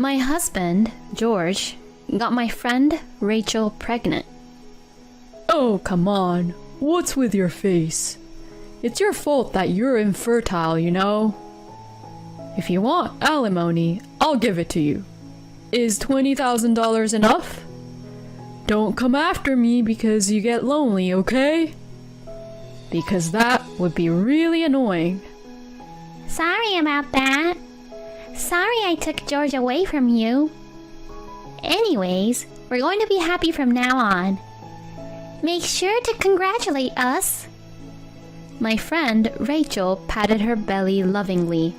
My husband, George, got my friend Rachel pregnant. Oh, come on. What's with your face? It's your fault that you're infertile, you know. If you want alimony, I'll give it to you. Is $20,000 enough? Don't come after me because you get lonely, okay? Because that would be really annoying. Sorry about that. Sorry I took George away from you. Anyways, we're going to be happy from now on. Make sure to congratulate us. My friend Rachel patted her belly lovingly.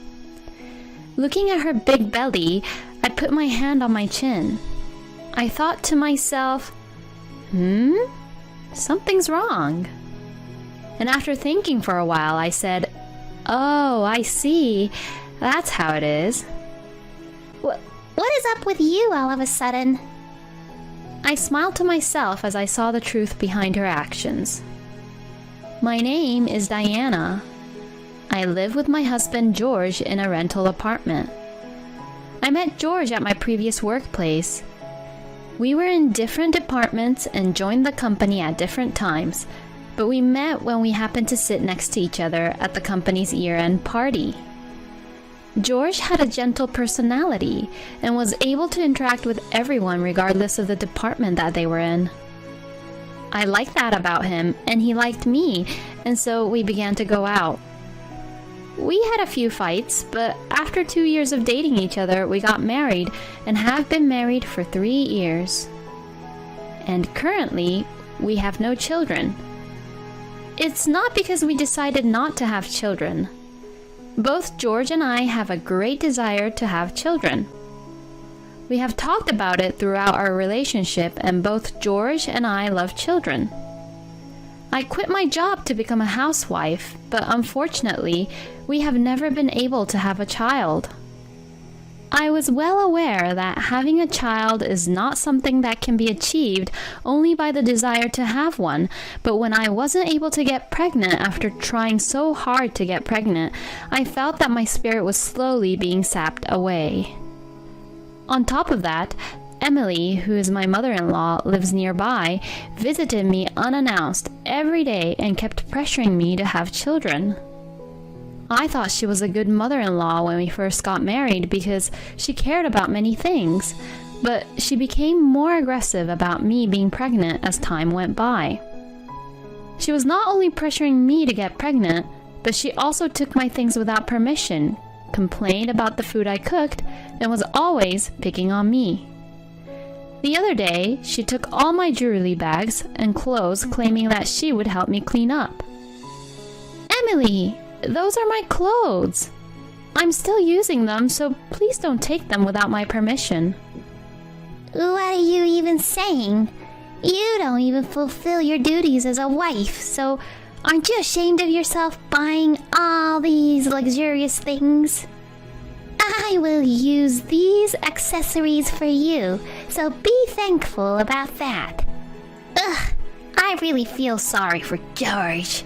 Looking at her big belly, I put my hand on my chin. I thought to myself, something's wrong. And after thinking for a while, I said, oh, I see. That's how it is. What is up with you all of a sudden? I smiled to myself as I saw the truth behind her actions. My name is Diana. I live with my husband George in a rental apartment. I met George at my previous workplace. We were in different departments and joined the company at different times, but we met when we happened to sit next to each other at the company's year-end party. George had a gentle personality and was able to interact with everyone regardless of the department that they were in. I liked that about him, and he liked me, and so we began to go out. We had a few fights, but after 2 years of dating each other, we got married and have been married for 3 years. And currently, we have no children. It's not because we decided not to have children. Both George and I have a great desire to have children. We have talked about it throughout our relationship, and both George and I love children. I quit my job to become a housewife, but unfortunately, we have never been able to have a child. I was well aware that having a child is not something that can be achieved only by the desire to have one, but when I wasn't able to get pregnant after trying so hard to get pregnant, I felt that my spirit was slowly being sapped away. On top of that, Emily, who is my mother-in-law, lives nearby, visited me unannounced every day and kept pressuring me to have children. I thought she was a good mother-in-law when we first got married because she cared about many things, but she became more aggressive about me being pregnant as time went by. She was not only pressuring me to get pregnant, but she also took my things without permission, complained about the food I cooked, and was always picking on me. The other day, she took all my jewelry bags and clothes, claiming that she would help me clean up. Emily, those are my clothes. I'm still using them, so please don't take them without my permission. What are you even saying? You don't even fulfill your duties as a wife, so aren't you ashamed of yourself buying all these luxurious things? I will use these accessories for you, so be thankful about that. Ugh, I really feel sorry for George.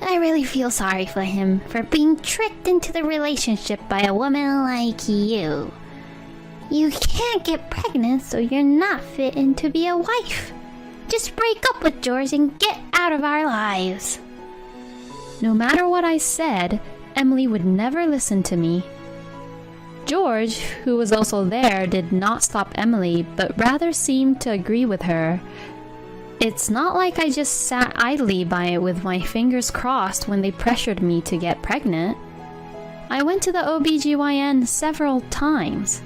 I really feel sorry for him for being tricked into the relationship by a woman like you. You can't get pregnant, so you're not fit in to be a wife. Just break up with George and get out of our lives. No matter what I said, Emily would never listen to me. George, who was also there, did not stop Emily, but rather seemed to agree with her. It's not like I just sat idly by with my fingers crossed when they pressured me to get pregnant. I went to the OBGYN several times.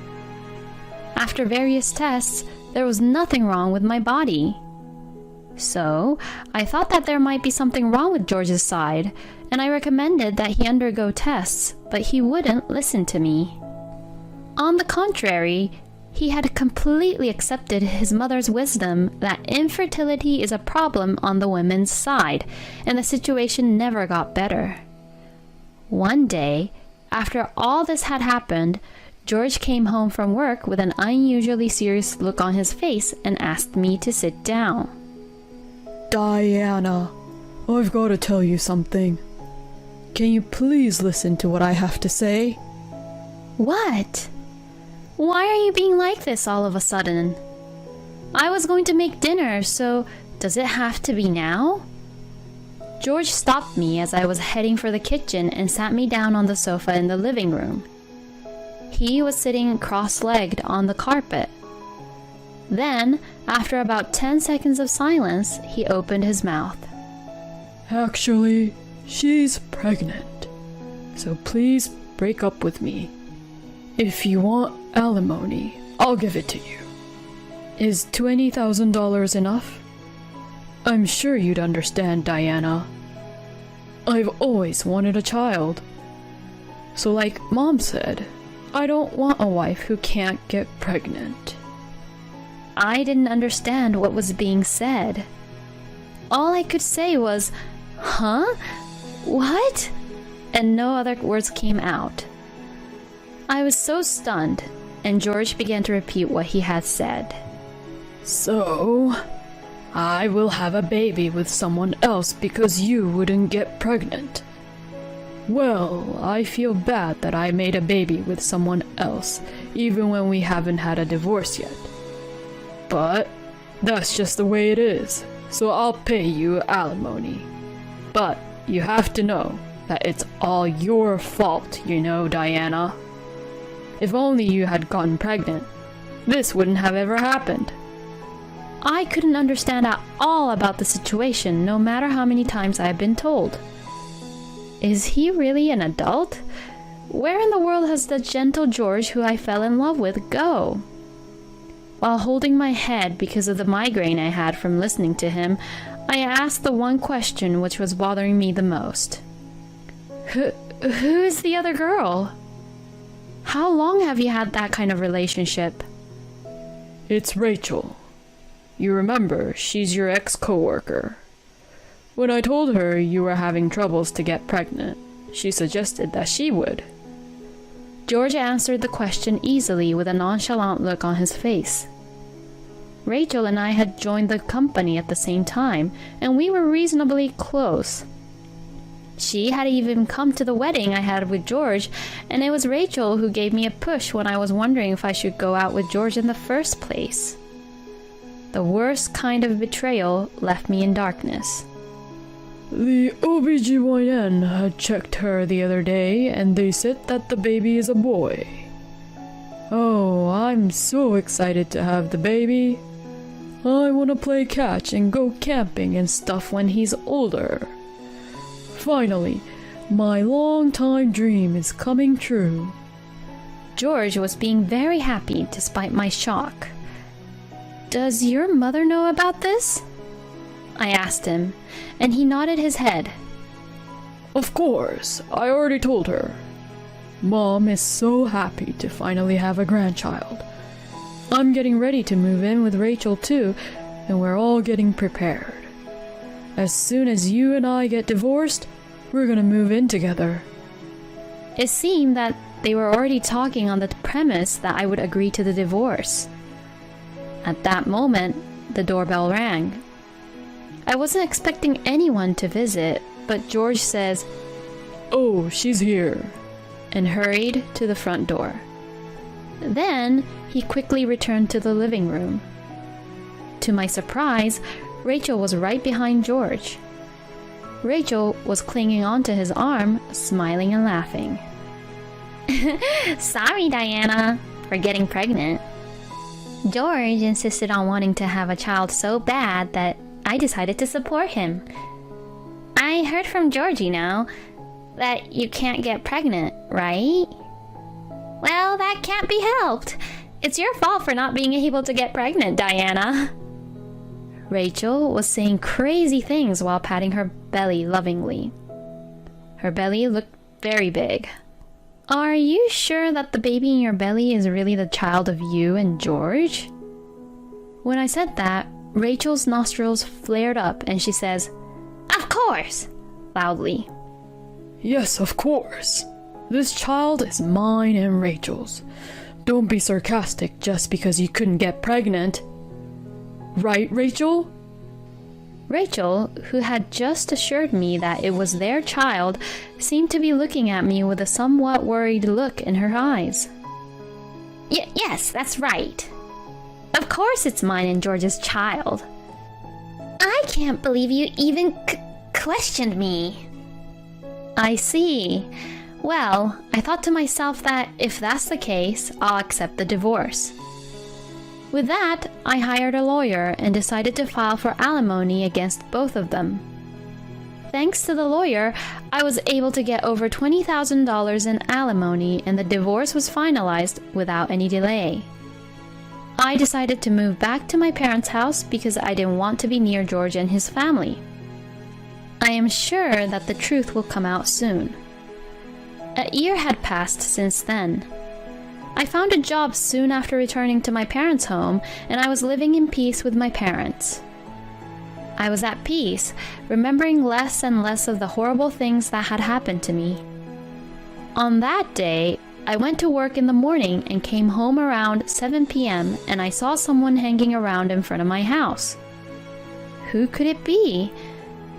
After various tests, there was nothing wrong with my body. So, I thought that there might be something wrong with George's side, and I recommended that he undergo tests, but he wouldn't listen to me. On the contrary, he had completely accepted his mother's wisdom that infertility is a problem on the women's side, and the situation never got better. One day, after all this had happened, George came home from work with an unusually serious look on his face and asked me to sit down. Diana, I've got to tell you something. Can you please listen to what I have to say? What? Why are you being like this all of a sudden? I was going to make dinner, so does it have to be now? George stopped me as I was heading for the kitchen and sat me down on the sofa in the living room. He was sitting cross-legged on the carpet. Then, after about 10 seconds of silence, he opened his mouth. Actually, she's pregnant. So please break up with me. If you want alimony, I'll give it to you. Is $20,000 enough? I'm sure you'd understand, Diana. I've always wanted a child. So like Mom said, I don't want a wife who can't get pregnant. I didn't understand what was being said. All I could say was, "Huh? What?" And no other words came out. I was so stunned, and George began to repeat what he had said. So, I will have a baby with someone else because you wouldn't get pregnant. Well, I feel bad that I made a baby with someone else, even when we haven't had a divorce yet. But that's just the way it is, so I'll pay you alimony. But you have to know that it's all your fault, you know, Diana. If only you had gotten pregnant, this wouldn't have ever happened. I couldn't understand at all about the situation, no matter how many times I had been told. Is he really an adult? Where in the world has the gentle George who I fell in love with go? While holding my head because of the migraine I had from listening to him, I asked the one question which was bothering me the most. Who is the other girl? How long have you had that kind of relationship? It's Rachel. You remember, she's your ex-coworker. When I told her you were having troubles to get pregnant, she suggested that she would. George answered the question easily with a nonchalant look on his face. Rachel and I had joined the company at the same time, and we were reasonably close. She had even come to the wedding I had with George, and it was Rachel who gave me a push when I was wondering if I should go out with George in the first place. The worst kind of betrayal left me in darkness. The OBGYN had checked her the other day, and they said that the baby is a boy. Oh, I'm so excited to have the baby. I want to play catch and go camping and stuff when he's older. Finally, my long-time dream is coming true. George was being very happy despite my shock. Does your mother know about this? I asked him, and he nodded his head. Of course, I already told her. Mom is so happy to finally have a grandchild. I'm getting ready to move in with Rachel too, and we're all getting prepared. As soon as you and I get divorced, we're gonna move in together. It seemed that they were already talking on the premise that I would agree to the divorce. At that moment, the doorbell rang. I wasn't expecting anyone to visit, but George says, "Oh, she's here," and hurried to the front door. Then he quickly returned to the living room. To my surprise, Rachel was right behind George. Rachel was clinging onto his arm, smiling and laughing. Sorry, Diana, for getting pregnant. George insisted on wanting to have a child so bad that I decided to support him. I heard from George, you know, that you can't get pregnant, right? Well, that can't be helped. It's your fault for not being able to get pregnant, Diana. Rachel was saying crazy things while patting her belly lovingly. Her belly looked very big. Are you sure that the baby in your belly is really the child of you and George? When I said that, Rachel's nostrils flared up and she says, Of course, loudly. Yes, of course. This child is mine and Rachel's. Don't be sarcastic just because you couldn't get pregnant. Right, Rachel? Rachel, who had just assured me that it was their child, seemed to be looking at me with a somewhat worried look in her eyes. Yes, that's right. Of course it's mine and George's child. I can't believe you even questioned me. I see. Well, I thought to myself that if that's the case, I'll accept the divorce. With that, I hired a lawyer and decided to file for alimony against both of them. Thanks to the lawyer, I was able to get over $20,000 in alimony and the divorce was finalized without any delay. I decided to move back to my parents' house because I didn't want to be near George and his family. I am sure that the truth will come out soon. A year had passed since then. I found a job soon after returning to my parents' home, and I was living in peace with my parents. I was at peace, remembering less and less of the horrible things that had happened to me. On that day, I went to work in the morning and came home around 7 p.m. and I saw someone hanging around in front of my house. Who could it be?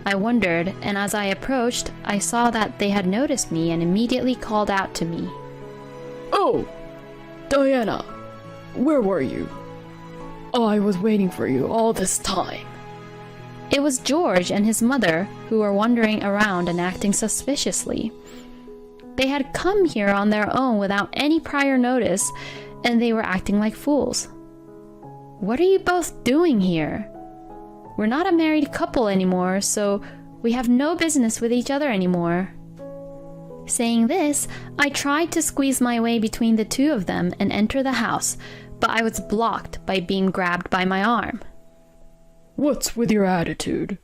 I wondered, and as I approached, I saw that they had noticed me and immediately called out to me. Oh, Diana, where were you? I was waiting for you all this time. It was George and his mother who were wandering around and acting suspiciously. They had come here on their own without any prior notice, and they were acting like fools. What are you both doing here? We're not a married couple anymore, so we have no business with each other anymore. Saying this, I tried to squeeze my way between the two of them and enter the house, but I was blocked by being grabbed by my arm. What's with your attitude?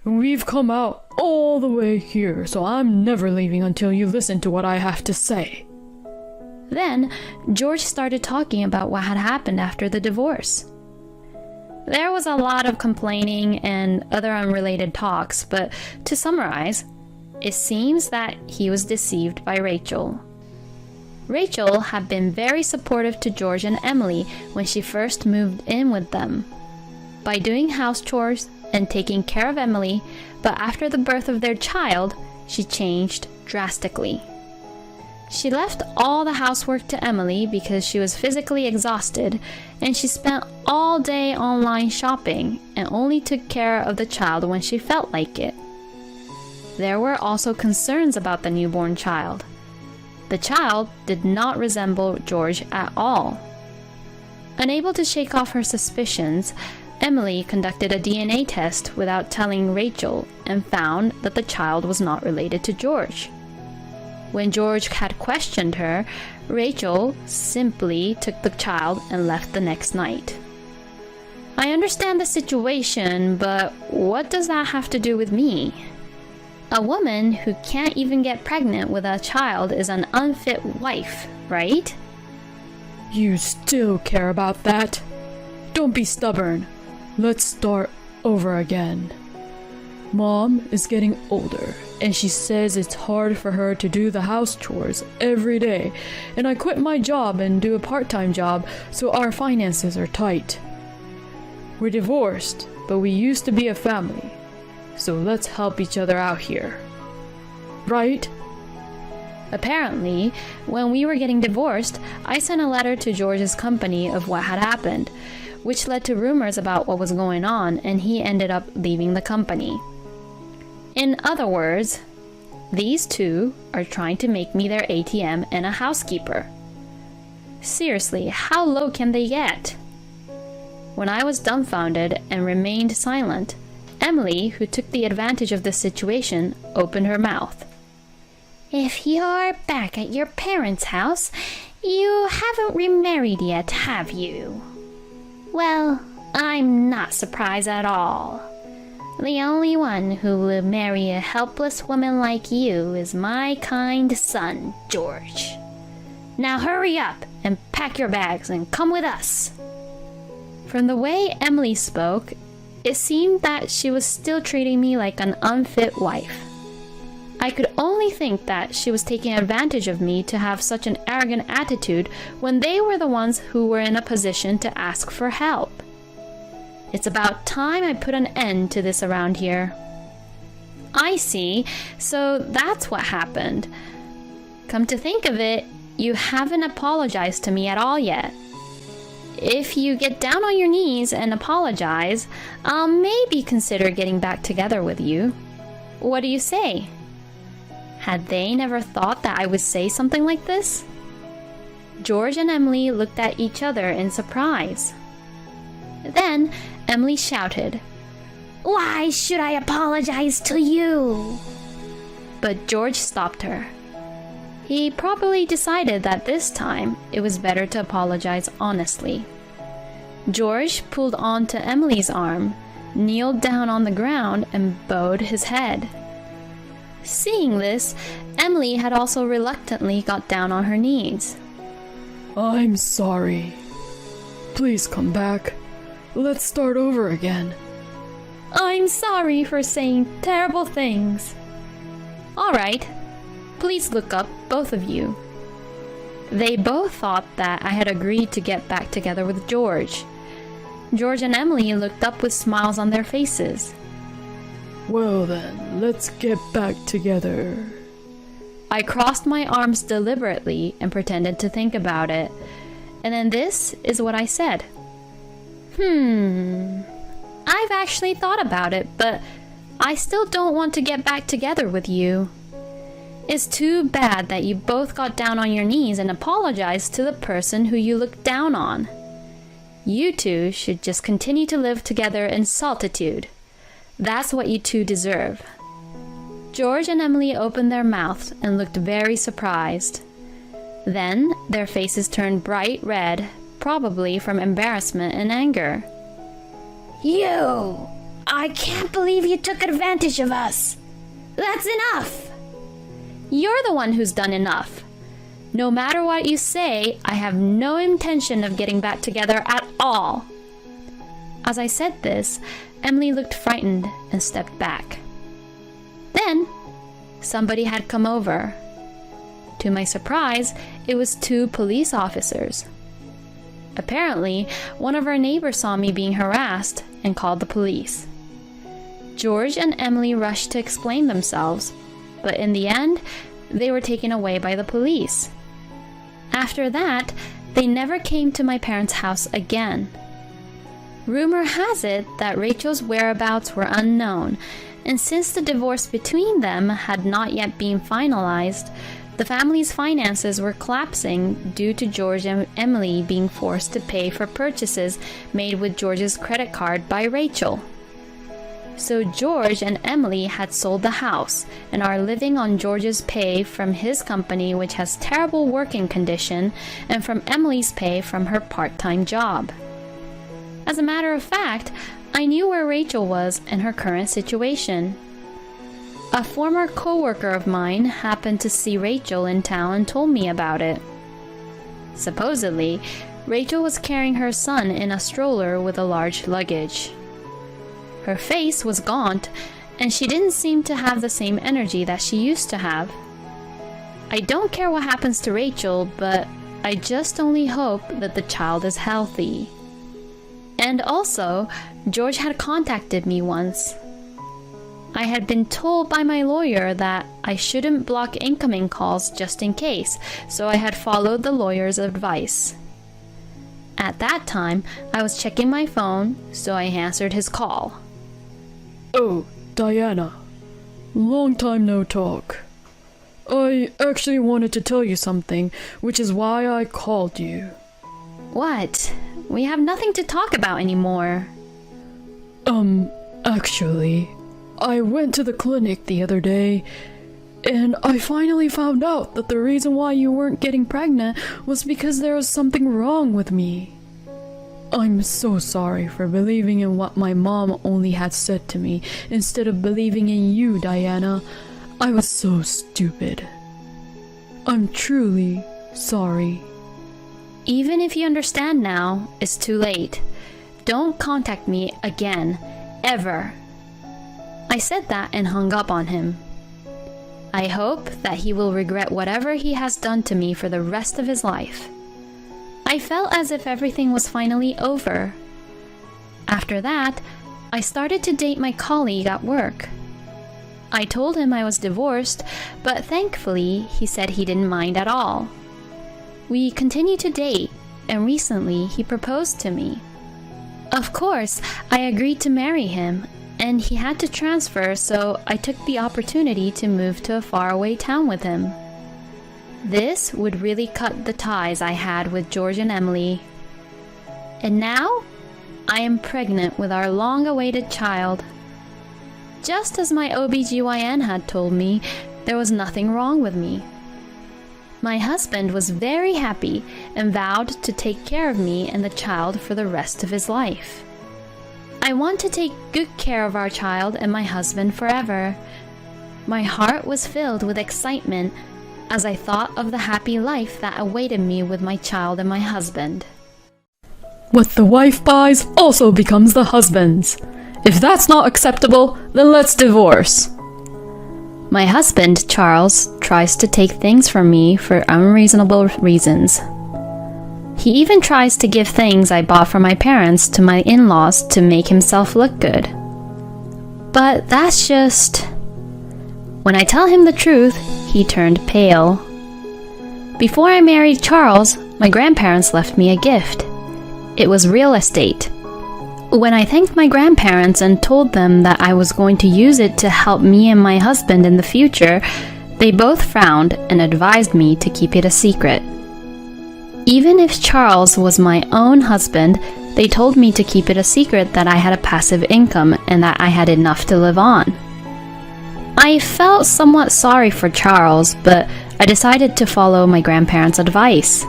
We've come out all the way here, so I'm never leaving until you listen to what I have to say. Then, George started talking about what had happened after the divorce. There was a lot of complaining and other unrelated talks, but to summarize, it seems that he was deceived by Rachel. Rachel had been very supportive to George and Emily when she first moved in with them, by doing house chores and taking care of Emily, but after the birth of their child, she changed drastically. She left all the housework to Emily because she was physically exhausted, and she spent all day online shopping and only took care of the child when she felt like it. There were also concerns about the newborn child. The child did not resemble George at all. Unable to shake off her suspicions, Emily conducted a DNA test without telling Rachel and found that the child was not related to George. When George had questioned her, Rachel simply took the child and left the next night. I understand the situation, but what does that have to do with me? A woman who can't even get pregnant with a child is an unfit wife, right? You still care about that? Don't be stubborn. Let's start over again. Mom is getting older, and she says it's hard for her to do the house chores every day, and I quit my job and do a part-time job, so our finances are tight. We're divorced, but we used to be a family, so let's help each other out here. Right? Apparently, when we were getting divorced, I sent a letter to George's company of what had happened, which led to rumors about what was going on, and he ended up leaving the company. In other words, these two are trying to make me their ATM and a housekeeper. Seriously, how low can they get? When I was dumbfounded and remained silent, Emily, who took the advantage of the situation, opened her mouth. If you're back at your parents' house, you haven't remarried yet, have you? Well, I'm not surprised at all. The only one who will marry a helpless woman like you is my kind son, George. Now hurry up and pack your bags and come with us. From the way Emily spoke, it seemed that she was still treating me like an unfit wife. I could only think that she was taking advantage of me to have such an arrogant attitude when they were the ones who were in a position to ask for help. It's about time I put an end to this around here. I see, so that's what happened. Come to think of it, you haven't apologized to me at all yet. If you get down on your knees and apologize, I'll maybe consider getting back together with you. What do you say?" Had they never thought that I would say something like this? George and Emily looked at each other in surprise. Then Emily shouted, Why should I apologize to you? but George stopped her. He probably decided that this time it was better to apologize honestly. George pulled onto Emily's arm, kneeled down on the ground, and bowed his head. Seeing this, Emily had also reluctantly got down on her knees. I'm sorry. Please come back. Let's start over again. I'm sorry for saying terrible things. All right, please look up, both of you. They both thought that I had agreed to get back together with George. George and Emily looked up with smiles on their faces. Well then, let's get back together. I crossed my arms deliberately and pretended to think about it. And then this is what I said. I've actually thought about it, but I still don't want to get back together with you. It's too bad that you both got down on your knees and apologized to the person who you looked down on. You two should just continue to live together in solitude. That's what you two deserve. George and Emily opened their mouths and looked very surprised. Then their faces turned bright red, probably from embarrassment and anger. You! I can't believe you took advantage of us. That's enough. You're the one who's done enough. No matter what you say, I have no intention of getting back together at all. As I said this, Emily looked frightened and stepped back. Then, somebody had come over. To my surprise, it was 2 police officers. Apparently, one of our neighbors saw me being harassed and called the police. George and Emily rushed to explain themselves, but in the end, they were taken away by the police. After that, they never came to my parents' house again. Rumor has it that Rachel's whereabouts were unknown, and since the divorce between them had not yet been finalized, the family's finances were collapsing due to George and Emily being forced to pay for purchases made with George's credit card by Rachel. So George and Emily had sold the house and are living on George's pay from his company, which has terrible working condition, and from Emily's pay from her part-time job. As a matter of fact, I knew where Rachel was and her current situation. A former co-worker of mine happened to see Rachel in town and told me about it. Supposedly, Rachel was carrying her son in a stroller with a large luggage. Her face was gaunt, and she didn't seem to have the same energy that she used to have. I don't care what happens to Rachel, but I just only hope that the child is healthy. And also, George had contacted me once. I had been told by my lawyer that I shouldn't block incoming calls just in case, so I had followed the lawyer's advice. At that time, I was checking my phone, so I answered his call. Oh, Diana. Long time no talk. I actually wanted to tell you something, which is why I called you. What? We have nothing to talk about anymore. Actually, I went to the clinic the other day, and I finally found out that the reason why you weren't getting pregnant was because there was something wrong with me. I'm so sorry for believing in what my mom only had said to me instead of believing in you, Diana. I was so stupid. I'm truly sorry. Even if you understand now, it's too late. Don't contact me again, ever. I said that and hung up on him. I hope that he will regret whatever he has done to me for the rest of his life. I felt as if everything was finally over. After that, I started to date my colleague at work. I told him I was divorced, but thankfully he said he didn't mind at all. We continued to date, and recently he proposed to me. Of course, I agreed to marry him, and he had to transfer, so I took the opportunity to move to a faraway town with him. This would really cut the ties I had with George and Emily. And now, I am pregnant with our long-awaited child. Just as my OBGYN had told me, there was nothing wrong with me. My husband was very happy and vowed to take care of me and the child for the rest of his life. I want to take good care of our child and my husband forever. My heart was filled with excitement as I thought of the happy life that awaited me with my child and my husband. What the wife buys also becomes the husband's. If that's not acceptable, then let's divorce. My husband, Charles, tries to take things from me for unreasonable reasons. He even tries to give things I bought for my parents to my in-laws to make himself look good. But that's just... When I tell him the truth, he turned pale. Before I married Charles, my grandparents left me a gift. It was real estate. When I thanked my grandparents and told them that I was going to use it to help me and my husband in the future, they both frowned and advised me to keep it a secret. Even if Charles was my own husband, they told me to keep it a secret that I had a passive income and that I had enough to live on. I felt somewhat sorry for Charles, but I decided to follow my grandparents' advice.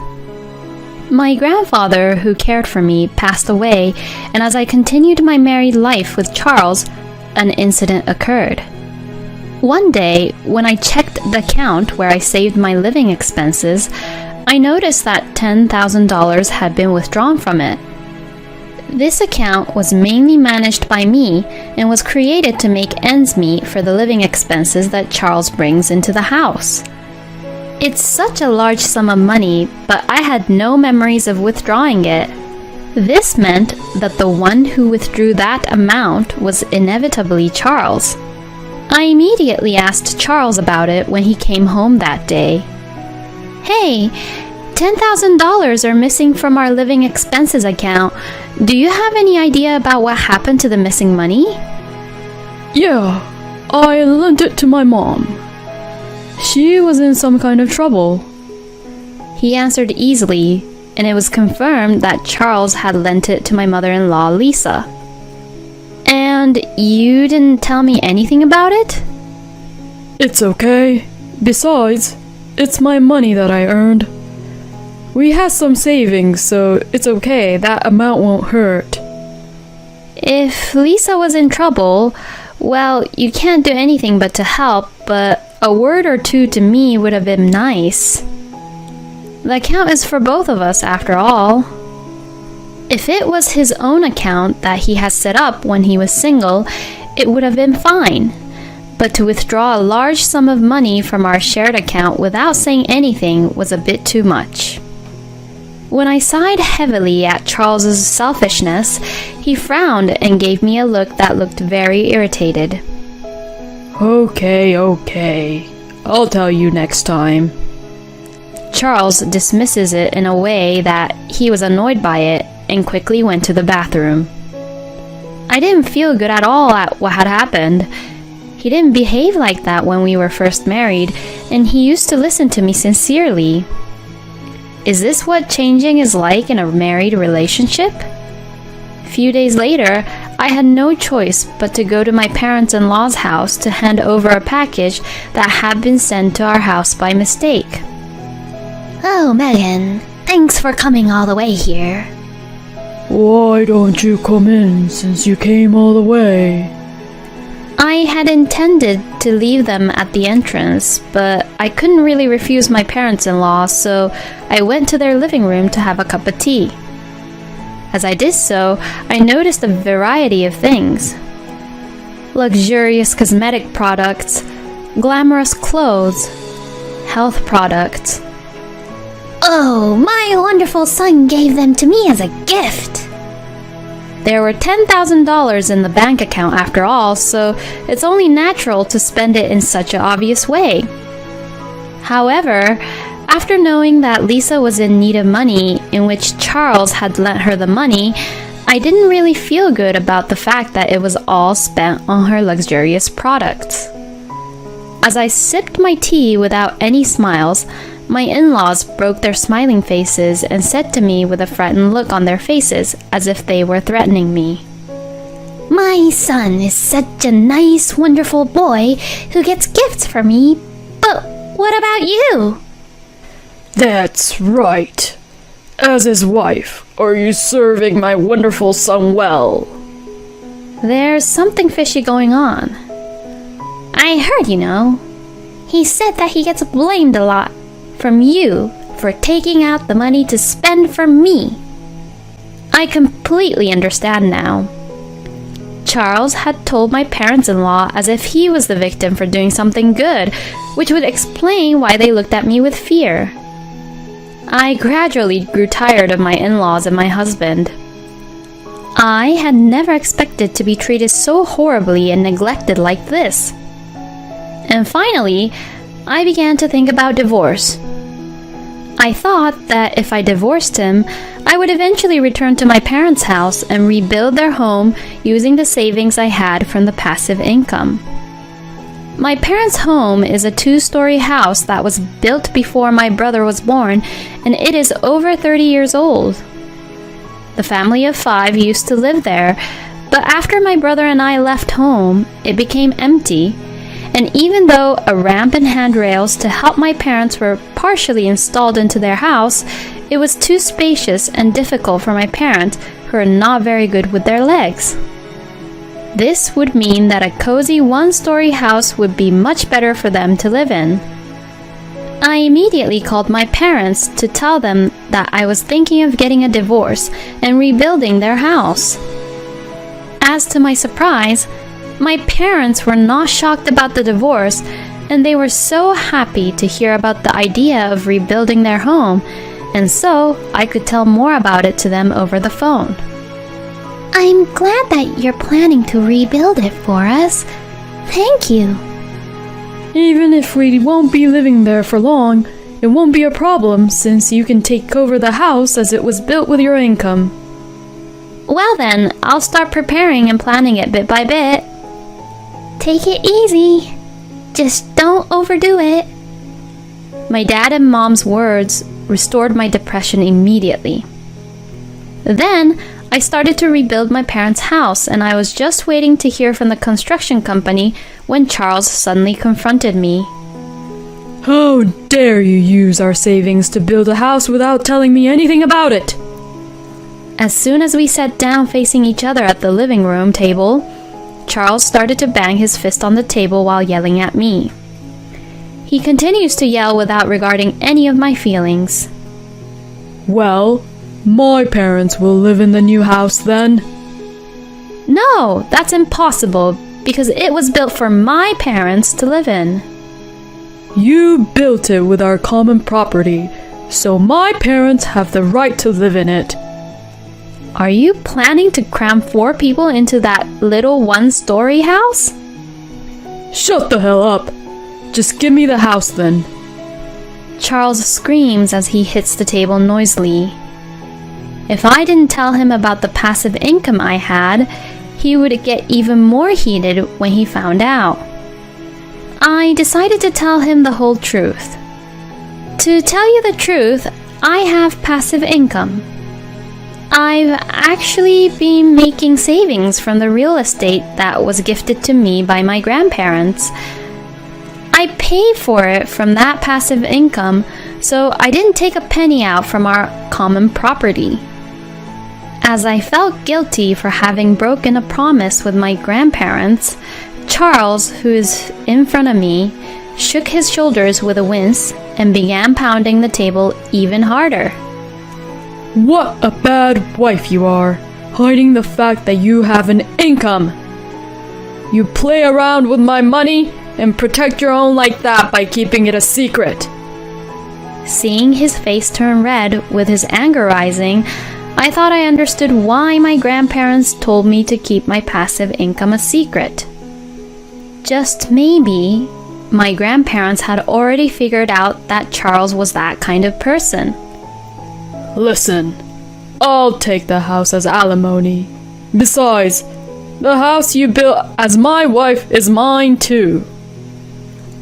My grandfather, who cared for me, passed away, and as I continued my married life with Charles, an incident occurred. One day, when I checked the account where I saved my living expenses, I noticed that $10,000 had been withdrawn from it. This account was mainly managed by me and was created to make ends meet for the living expenses that Charles brings into the house. It's such a large sum of money, but I had no memories of withdrawing it. This meant that the one who withdrew that amount was inevitably Charles. I immediately asked Charles about it when he came home that day. Hey, $10,000 are missing from our living expenses account. Do you have any idea about what happened to the missing money? Yeah, I lent it to my mom. She was in some kind of trouble. He answered easily, and it was confirmed that Charles had lent it to my mother-in-law, Lisa. And you didn't tell me anything about it? It's okay. Besides, it's my money that I earned. We had some savings, so it's okay. That amount won't hurt. If Lisa was in trouble, well, you can't do anything but to help, but a word or two to me would have been nice. The account is for both of us, after all. If it was his own account that he had set up when he was single, it would have been fine. But to withdraw a large sum of money from our shared account without saying anything was a bit too much. When I sighed heavily at Charles's selfishness, he frowned and gave me a look that looked very irritated. Okay. I'll tell you next time. Charles dismisses it in a way that he was annoyed by it and quickly went to the bathroom. I didn't feel good at all at what had happened. He didn't behave like that when we were first married, and he used to listen to me sincerely. Is this what changing is like in a married relationship? A few days later, I had no choice but to go to my parents-in-law's house to hand over a package that had been sent to our house by mistake. Oh, Megan, thanks for coming all the way here. Why don't you come in since you came all the way? I had intended to leave them at the entrance, but I couldn't really refuse my parents-in-law, so I went to their living room to have a cup of tea. As I did so, I noticed a variety of things. Luxurious cosmetic products, glamorous clothes, health products. Oh, my wonderful son gave them to me as a gift. There were $10,000 in the bank account after all, so it's only natural to spend it in such an obvious way. However, After knowing that Lisa was in need of money, in which Charles had lent her the money, I didn't really feel good about the fact that it was all spent on her luxurious products. As I sipped my tea without any smiles, my in-laws broke their smiling faces and said to me with a frightened look on their faces, as if they were threatening me. My son is such a nice, wonderful boy who gets gifts from me, but what about you? That's right. As his wife, are you serving my wonderful son well? There's something fishy going on. I heard, He said that he gets blamed a lot from you for taking out the money to spend for me. I completely understand now. Charles had told my parents-in-law as if he was the victim for doing something good, which would explain why they looked at me with fear. I gradually grew tired of my in-laws and my husband. I had never expected to be treated so horribly and neglected like this. And finally, I began to think about divorce. I thought that if I divorced him, I would eventually return to my parents' house and rebuild their home using the savings I had from the passive income. My parents' home is a 2-story house that was built before my brother was born, and it is over 30 years old. The family of 5 used to live there, but after my brother and I left home, it became empty. And even though a ramp and handrails to help my parents were partially installed into their house, it was too spacious and difficult for my parents, who are not very good with their legs. This would mean that a cozy 1-story house would be much better for them to live in. I immediately called my parents to tell them that I was thinking of getting a divorce and rebuilding their house. As to my surprise, my parents were not shocked about the divorce, and they were so happy to hear about the idea of rebuilding their home, and so I could tell more about it to them over the phone. I'm glad that you're planning to rebuild it for us. Thank you. Even if we won't be living there for long, it won't be a problem since you can take over the house as it was built with your income. Well then, I'll start preparing and planning it bit by bit. Take it easy. Just don't overdo it. My dad and mom's words restored my depression immediately. Then, I started to rebuild my parents' house, and I was just waiting to hear from the construction company when Charles suddenly confronted me. How dare you use our savings to build a house without telling me anything about it? As soon as we sat down facing each other at the living room table, Charles started to bang his fist on the table while yelling at me. He continues to yell without regarding any of my feelings. Well, my parents will live in the new house then. No, that's impossible, because it was built for my parents to live in. You built it with our common property, so my parents have the right to live in it. Are you planning to cram 4 people into that little 1-story house? Shut the hell up. Just give me the house then. Charles screams as he hits the table noisily. If I didn't tell him about the passive income I had, he would get even more heated when he found out. I decided to tell him the whole truth. To tell you the truth, I have passive income. I've actually been making savings from the real estate that was gifted to me by my grandparents. I paid for it from that passive income, so I didn't take a penny out from our common property. As I felt guilty for having broken a promise with my grandparents, Charles, who is in front of me, shook his shoulders with a wince and began pounding the table even harder. What a bad wife you are, hiding the fact that you have an income. You play around with my money and protect your own like that by keeping it a secret. Seeing his face turn red with his anger rising, I thought I understood why my grandparents told me to keep my passive income a secret. Just maybe my grandparents had already figured out that Charles was that kind of person. Listen, I'll take the house as alimony. Besides, the house you built as my wife is mine too.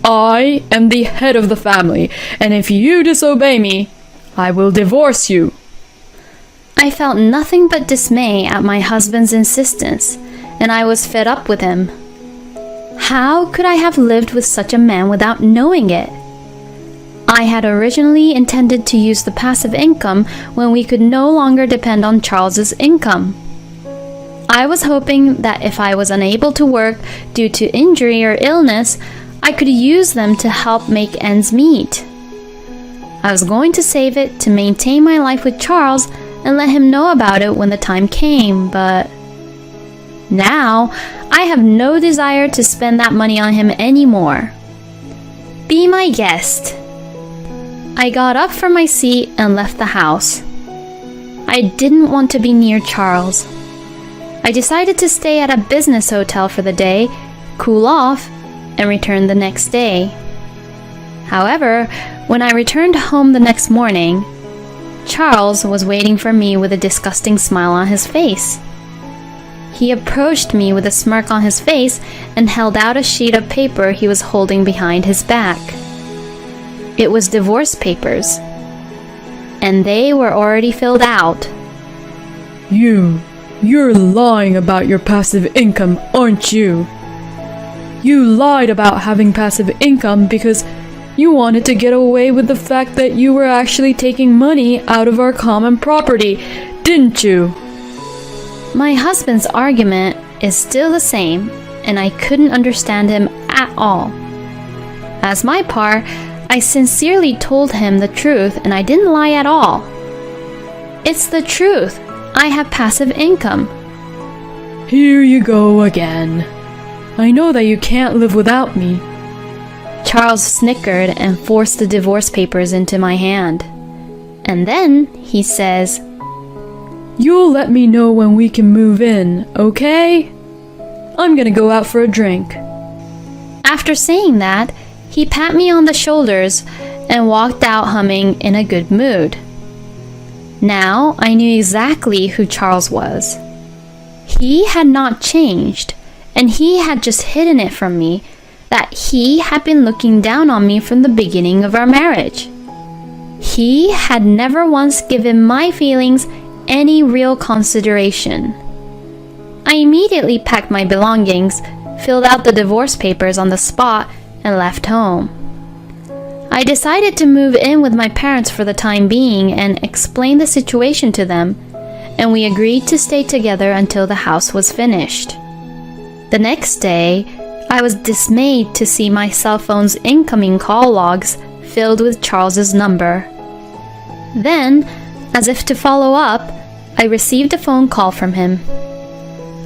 I am the head of the family, and if you disobey me, I will divorce you. I felt nothing but dismay at my husband's insistence, and I was fed up with him. How could I have lived with such a man without knowing it? I had originally intended to use the passive income when we could no longer depend on Charles's income. I was hoping that if I was unable to work due to injury or illness, I could use them to help make ends meet. I was going to save it to maintain my life with Charles and let him know about it when the time came, but now I have no desire to spend that money on him anymore. Be my guest. I got up from my seat and left the house. I didn't want to be near Charles. I decided to stay at a business hotel for the day, cool off, and return the next day. However, when I returned home the next morning, Charles was waiting for me with a disgusting smile on his face. He approached me with a smirk on his face and held out a sheet of paper he was holding behind his back. It was divorce papers, and they were already filled out. You're lying about your passive income, aren't you? You lied about having passive income because you wanted to get away with the fact that you were actually taking money out of our common property, didn't you? My husband's argument is still the same, and I couldn't understand him at all. As my part, I sincerely told him the truth, and I didn't lie at all. It's the truth. I have passive income. Here you go again. I know that you can't live without me. Charles snickered and forced the divorce papers into my hand. And then he says, You'll let me know when we can move in, okay? I'm gonna go out for a drink. After saying that, he pat me on the shoulders and walked out humming in a good mood. Now I knew exactly who Charles was. He had not changed, and he had just hidden it from me that he had been looking down on me from the beginning of our marriage. He had never once given my feelings any real consideration. I immediately packed my belongings, filled out the divorce papers on the spot, and left home. I decided to move in with my parents for the time being and explain the situation to them, and we agreed to stay together until the house was finished. The next day, I was dismayed to see my cell phone's incoming call logs filled with Charles's number. Then, as if to follow up, I received a phone call from him.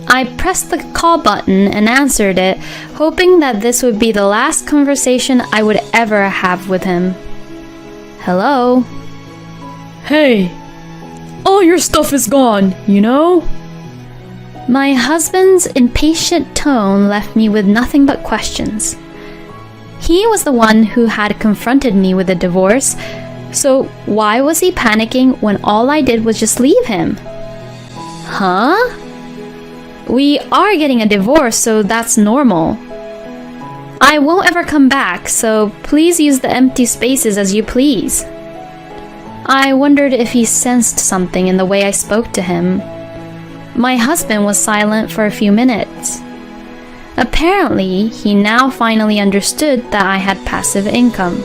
I pressed the call button and answered it, hoping that this would be the last conversation I would ever have with him. Hello? Hey, all your stuff is gone, you know? My husband's impatient tone left me with nothing but questions. He was the one who had confronted me with the divorce, so why was he panicking when all I did was just leave him? Huh? We are getting a divorce, so that's normal. I won't ever come back, so please use the empty spaces as you please. I wondered if he sensed something in the way I spoke to him. My husband was silent for a few minutes. Apparently, he now finally understood that I had passive income.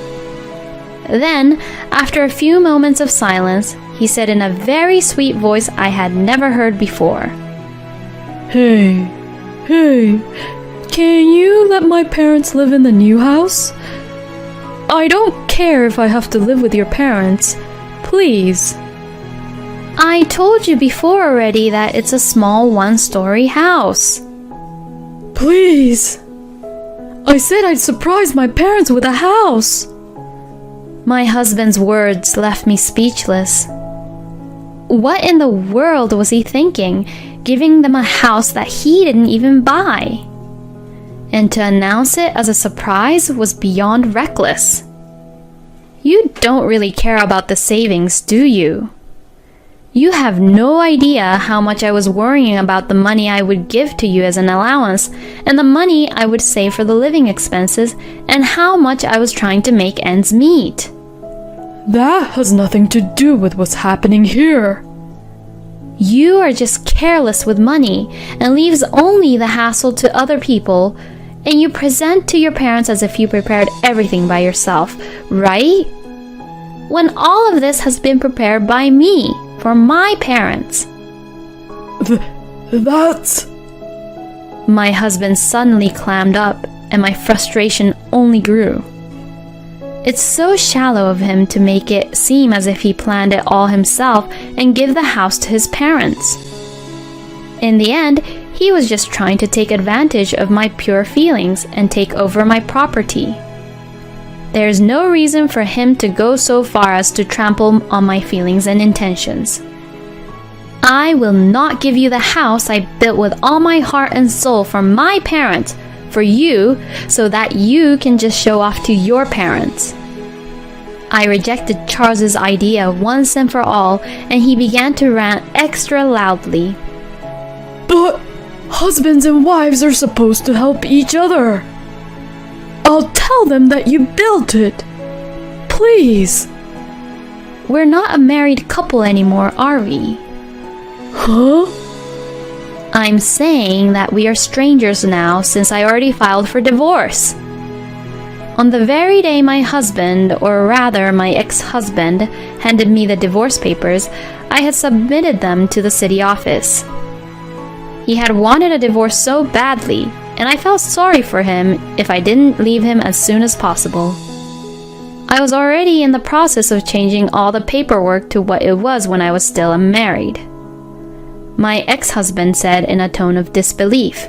Then, after a few moments of silence, he said in a very sweet voice I had never heard before, Hey, can you let my parents live in the new house? I don't care if I have to live with your parents. Please. I told you before already that it's a small one-story house. Please. I said I'd surprise my parents with a house. My husband's words left me speechless. What in the world was he thinking, giving them a house that he didn't even buy? and to announce it as a surprise was beyond reckless. You don't really care about the savings, do you? You have no idea how much I was worrying about the money I would give to you as an allowance and the money I would save for the living expenses and how much I was trying to make ends meet. That has nothing to do with what's happening here. You are just careless with money and leaves only the hassle to other people, and you present to your parents as if you prepared everything by yourself, right? When all of this has been prepared by me, for my parents. That's... My husband suddenly clammed up, and my frustration only grew. It's so shallow of him to make it seem as if he planned it all himself and give the house to his parents. In the end, he was just trying to take advantage of my pure feelings and take over my property. There's no reason for him to go so far as to trample on my feelings and intentions. I will not give you the house I built with all my heart and soul for my parents, for you, so that you can just show off to your parents. I rejected Charles's idea once and for all, and he began to rant extra loudly. But husbands and wives are supposed to help each other. I'll tell them that you built it. Please. We're not a married couple anymore, are we? Huh? I'm saying that we are strangers now since I already filed for divorce. On the very day my husband, or rather my ex-husband, handed me the divorce papers, I had submitted them to the city office. He had wanted a divorce so badly, and I felt sorry for him if I didn't leave him as soon as possible. I was already in the process of changing all the paperwork to what it was when I was still unmarried. My ex-husband said in a tone of disbelief.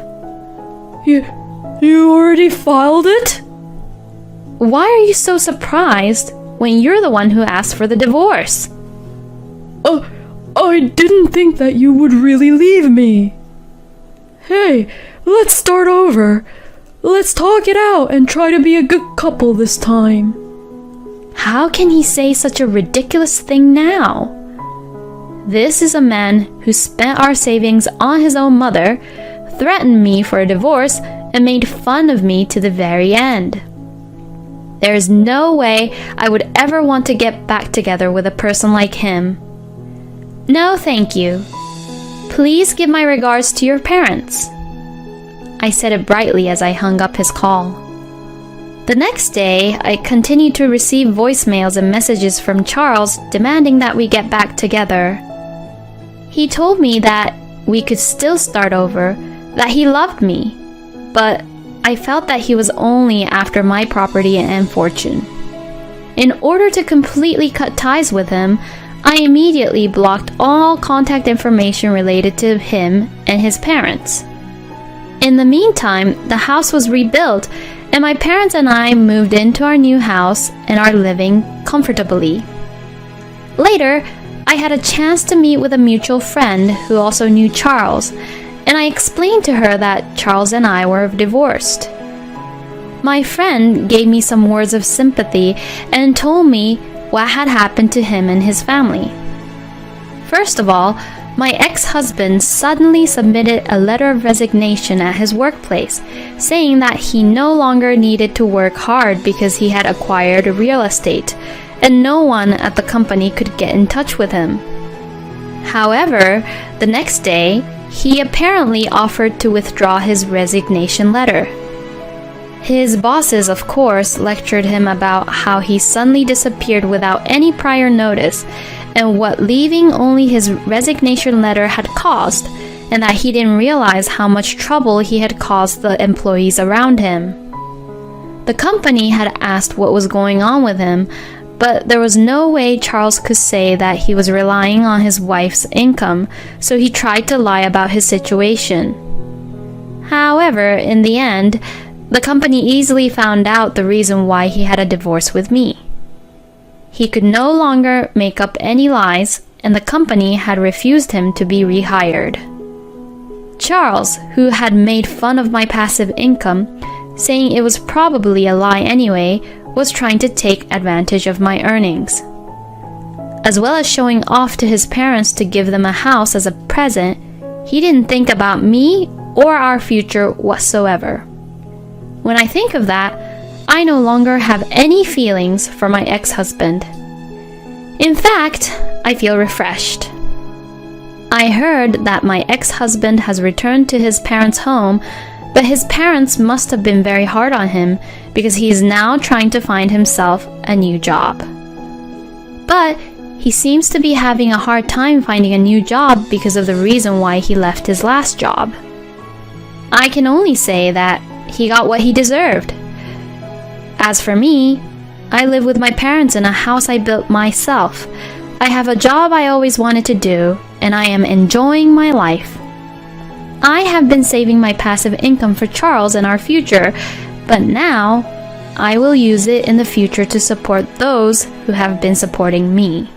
You already filed it? Why are you so surprised when you're the one who asked for the divorce? I didn't think that you would really leave me. Hey, let's start over. Let's talk it out and try to be a good couple this time. How can he say such a ridiculous thing now? This is a man who spent our savings on his own mother, threatened me for a divorce, and made fun of me to the very end. There is no way I would ever want to get back together with a person like him. No, thank you. Please give my regards to your parents. I said it brightly as I hung up his call. The next day, I continued to receive voicemails and messages from Charles demanding that we get back together. He told me that we could still start over, that he loved me, but I felt that he was only after my property and fortune. In order to completely cut ties with him, I immediately blocked all contact information related to him and his parents. In the meantime, the house was rebuilt, and my parents and I moved into our new house and are living comfortably. Later, I had a chance to meet with a mutual friend who also knew Charles, and I explained to her that Charles and I were divorced. My friend gave me some words of sympathy and told me what had happened to him and his family. First of all, my ex-husband suddenly submitted a letter of resignation at his workplace, saying that he no longer needed to work hard because he had acquired real estate, and no one at the company could get in touch with him. However, the next day, he apparently offered to withdraw his resignation letter. His bosses, of course, lectured him about how he suddenly disappeared without any prior notice, and what leaving only his resignation letter had caused, and that he didn't realize how much trouble he had caused the employees around him. The company had asked what was going on with him, but there was no way Charles could say that he was relying on his wife's income, so he tried to lie about his situation. However, in the end, the company easily found out the reason why he had a divorce with me. He could no longer make up any lies, and the company had refused him to be rehired. Charles, who had made fun of my passive income, saying it was probably a lie anyway, was trying to take advantage of my earnings. As well as showing off to his parents to give them a house as a present, he didn't think about me or our future whatsoever. When I think of that, I no longer have any feelings for my ex-husband. In fact, I feel refreshed. I heard that my ex-husband has returned to his parents' home, but his parents must have been very hard on him because he is now trying to find himself a new job. But he seems to be having a hard time finding a new job because of the reason why he left his last job. I can only say that he got what he deserved. As for me, I live with my parents in a house I built myself. I have a job I always wanted to do, and I am enjoying my life. I have been saving my passive income for Charles and our future, but now I will use it in the future to support those who have been supporting me.